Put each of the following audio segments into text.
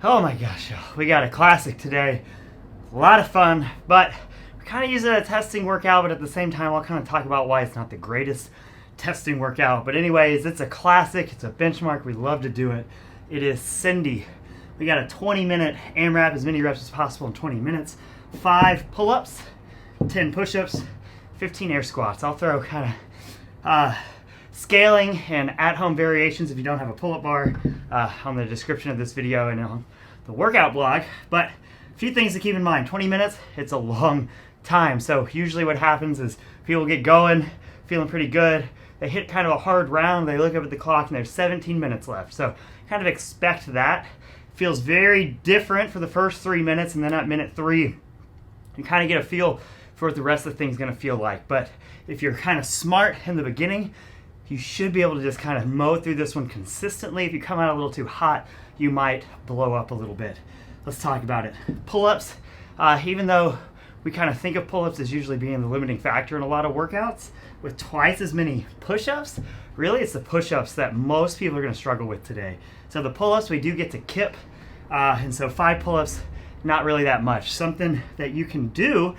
Oh my gosh, we got a classic today. A lot of fun, but we kind of use it as a testing workout, but at the same time, I'll kind of talk about why it's not the greatest testing workout. But anyways, it's a classic, it's a benchmark, we love to do it. It is Cindy. We got a 20-minute AMRAP, as many reps as possible in 20 minutes. 5 pull-ups, 10 push-ups, 15 air squats. I'll throw kind of scaling and at-home variations if you don't have a pull-up bar on the description of this video and on the workout blog. But a few things to keep in mind. 20 minutes, it's a long time. So usually what happens is people get going, feeling pretty good. They hit kind of a hard round. They look up at the clock and there's 17 minutes left. So kind of expect that. Feels very different for the first 3 minutes, and then at minute 3, you kind of get a feel for what the rest of the thing's going to feel like. But if you're kind of smart in the beginning, you should be able to just kind of mow through this one consistently. If you come out a little too hot, you might blow up a little bit. Let's talk about it. Pull-ups, even though we kind of think of pull-ups as usually being the limiting factor in a lot of workouts, with twice as many push-ups, really it's the push-ups that most people are going to struggle with today. So the pull-ups, we do get to kip, and so 5 pull-ups, not really that much. Something that you can do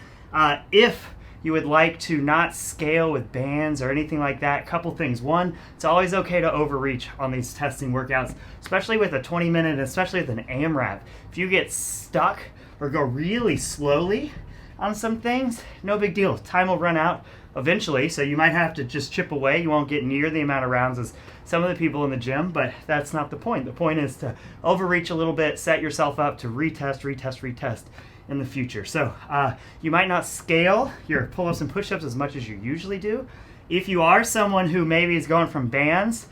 if you would like to not scale with bands or anything like that. Couple things. One, it's always okay to overreach on these testing workouts, especially with a 20-minute, especially with an AMRAP. If you get stuck or go really slowly on some things, no big deal. Time will run out eventually, so you might have to just chip away. You won't get near the amount of rounds as some of the people in the gym, but that's not the point. The point is to overreach a little bit, set yourself up to retest in the future. So you might not scale your pull-ups and push-ups as much as you usually do. If you are someone who maybe is going from bands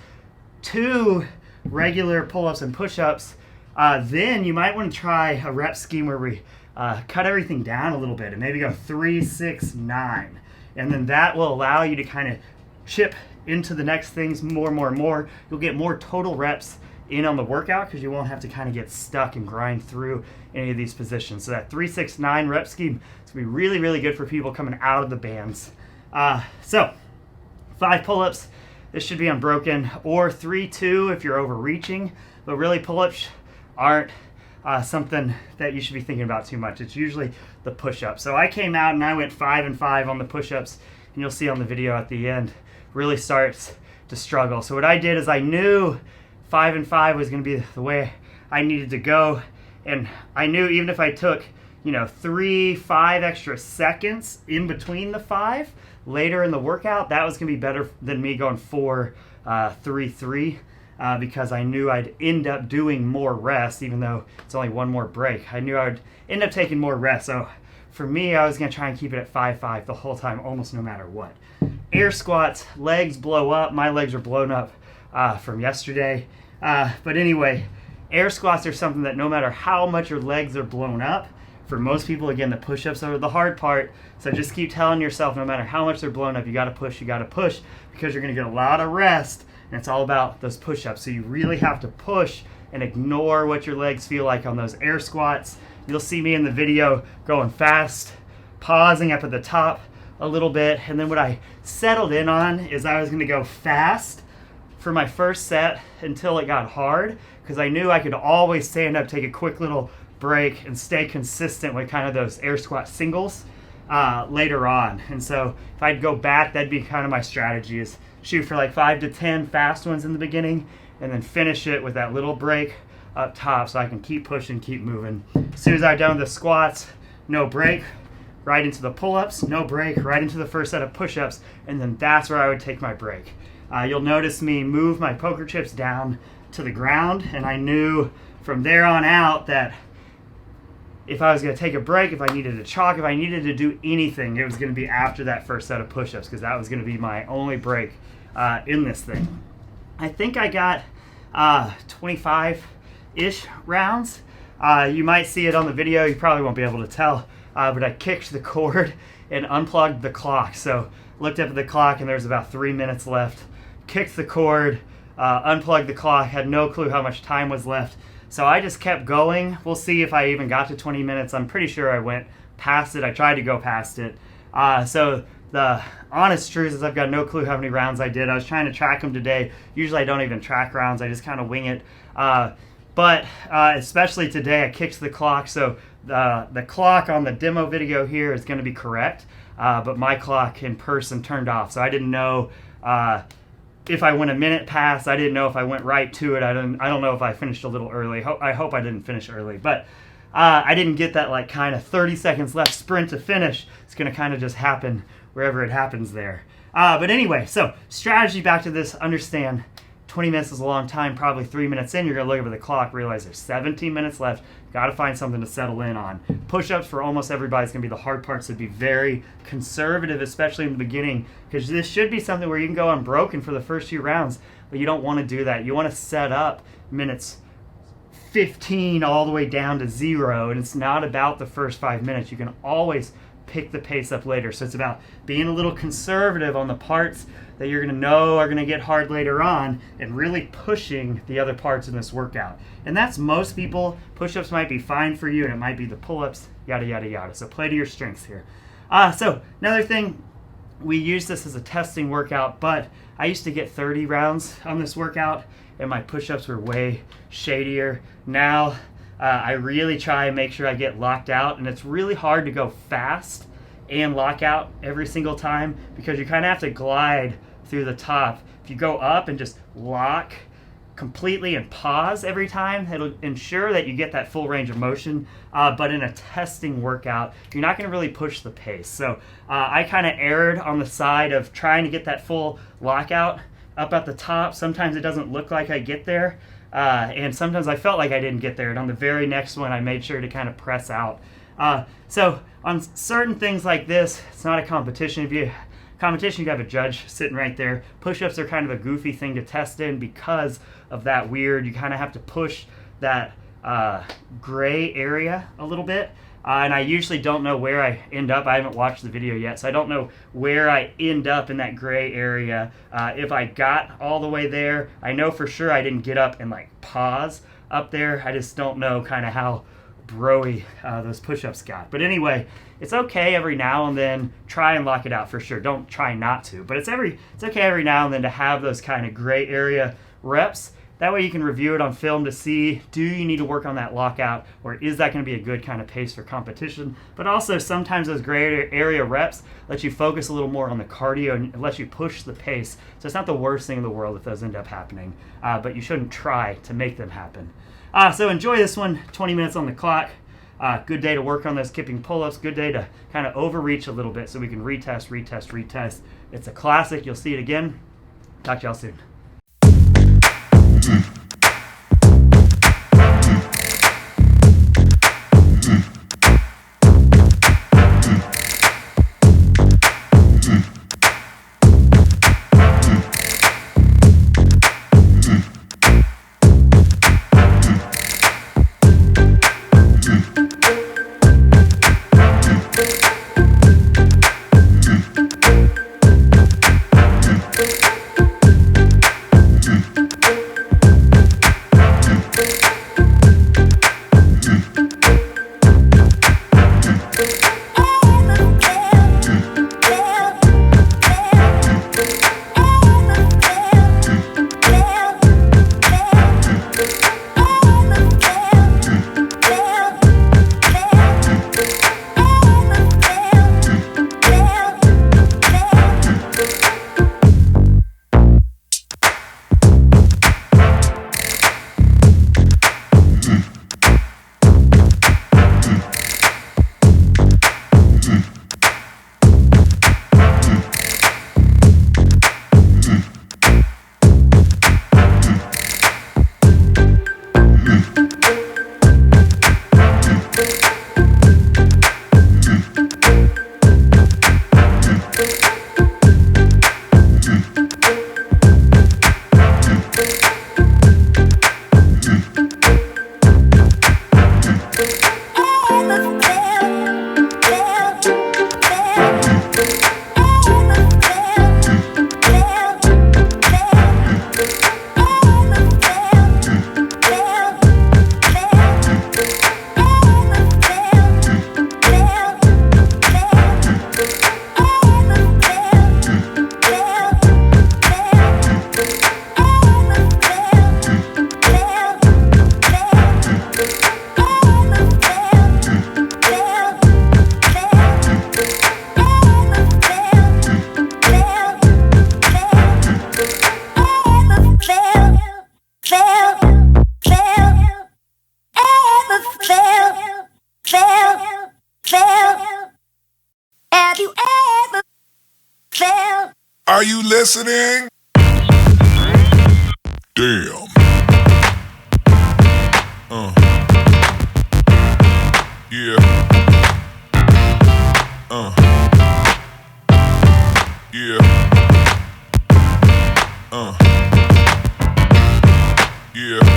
to regular pull-ups and push-ups, then you might want to try a rep scheme where we cut everything down a little bit and maybe go 3, 6, 9. And then that will allow you to kind of chip into the next things more. You'll get more total reps in on the workout because you won't have to kind of get stuck and grind through any of these positions. So that 3, 6, 9 rep scheme is going to be really, really good for people coming out of the bands. So 5 pull-ups, this should be unbroken, or 3, 2 if you're overreaching. But really pull-ups aren't something that you should be thinking about too much. It's usually the push-ups. So I came out and I went 5 and 5 on the push-ups, and you'll see on the video at the end, really starts to struggle. So what I did is I knew 5 and 5 was going to be the way I needed to go, and I knew even if I took 3, 5 extra seconds in between the 5 later in the workout, that was going to be better than me going 4, 3, 3. Because I knew I'd end up doing more rest, even though it's only one more break. I knew I would end up taking more rest. So for me, I was going to try and keep it at 5, 5 the whole time, almost no matter what. Air squats, legs blow up. My legs are blown up from yesterday. But anyway, air squats are something that no matter how much your legs are blown up, for most people, again, the push-ups are the hard part. So just keep telling yourself, no matter how much they're blown up, you got to push, because you're going to get a lot of rest. And it's all about those push-ups. So you really have to push and ignore what your legs feel like on those air squats. You'll see me in the video going fast, pausing up at the top a little bit. And then what I settled in on is I was going to go fast for my first set until it got hard, because I knew I could always stand up, take a quick little break, and stay consistent with kind of those air squat singles later on. And so if I'd go back, that'd be kind of my strategy, is shoot for like 5 to 10 fast ones in the beginning, and then finish it with that little break up top so I can keep pushing, keep moving. As soon as I'm done with the squats, no break, right into the pull-ups, no break, right into the first set of push-ups, and then that's where I would take my break. You'll notice me move my poker chips down to the ground, and I knew from there on out that if I was going to take a break, if I needed to chalk, if I needed to do anything, it was going to be after that first set of push-ups, because that was going to be my only break in this thing. I think I got 25-ish rounds. You might see it on the video. You probably won't be able to tell, but I kicked the cord and unplugged the clock. So looked up at the clock, and there's about 3 minutes left. Kicked the cord, unplugged the clock, had no clue how much time was left. So I just kept going. We'll see if I even got to 20 minutes. I'm pretty sure I went past it. I tried to go past it. So the honest truth is I've got no clue how many rounds I did. I was trying to track them today. Usually I don't even track rounds. I just kind of wing it. But especially today, I kicked the clock, so the clock on the demo video here is going to be correct, but my clock in person turned off, so I didn't know if I went a minute past. I didn't know if I went right to it. I don't know if I finished a little early. I hope I didn't finish early, but I didn't get that like kind of 30 seconds left sprint to finish. It's going to kind of just happen wherever it happens there. But anyway, so strategy back to this. Understand 20 minutes is a long time. Probably 3 minutes in, you're going to look over the clock, realize there's 17 minutes left. Got to find something to settle in on. Push-ups for almost everybody is going to be the hard part, so be very conservative, especially in the beginning, because this should be something where you can go unbroken for the first few rounds, but you don't want to do that. You want to set up minutes 15 all the way down to 0, and it's not about the first 5 minutes. You can always pick the pace up later. So it's about being a little conservative on the parts that you're going to know are going to get hard later on, and really pushing the other parts in this workout. And that's most people. Push-ups might be fine for you, and it might be the pull-ups, yada, yada, yada. So play to your strengths here. So another thing, we use this as a testing workout, but I used to get 30 rounds on this workout, and my push-ups were way shadier. Now I really try and make sure I get locked out, and it's really hard to go fast and lock out every single time, because you kind of have to glide through the top. If you go up and just lock completely and pause every time, it'll ensure that you get that full range of motion, but in a testing workout, you're not going to really push the pace. So I kind of erred on the side of trying to get that full lockout up at the top. Sometimes it doesn't look like I get there, and sometimes I felt like I didn't get there, and on the very next one I made sure to kind of press out. So on certain things like this, it's not a competition. If you have a judge sitting right there. Push-ups are kind of a goofy thing to test in because of that weird, you kind of have to push that gray area a little bit. And I usually don't know where I end up. I haven't watched the video yet, so I don't know where I end up in that gray area. If I got all the way there, I know for sure I didn't get up and like pause up there. I just don't know kind of how broy those push-ups got. But anyway, it's okay every now and then. Try and lock it out for sure. Don't try not to. But it's okay every now and then to have those kind of gray area reps. That way you can review it on film to see, do you need to work on that lockout, or is that going to be a good kind of pace for competition? But also sometimes those gray area reps let you focus a little more on the cardio and let you push the pace. So it's not the worst thing in the world if those end up happening, but you shouldn't try to make them happen. So enjoy this one, 20 minutes on the clock. Good day to work on those kipping pull-ups. Good day to kind of overreach a little bit so we can retest. It's a classic. You'll see it again. Talk to y'all soon. you listening? Damn. Yeah. Yeah. Yeah.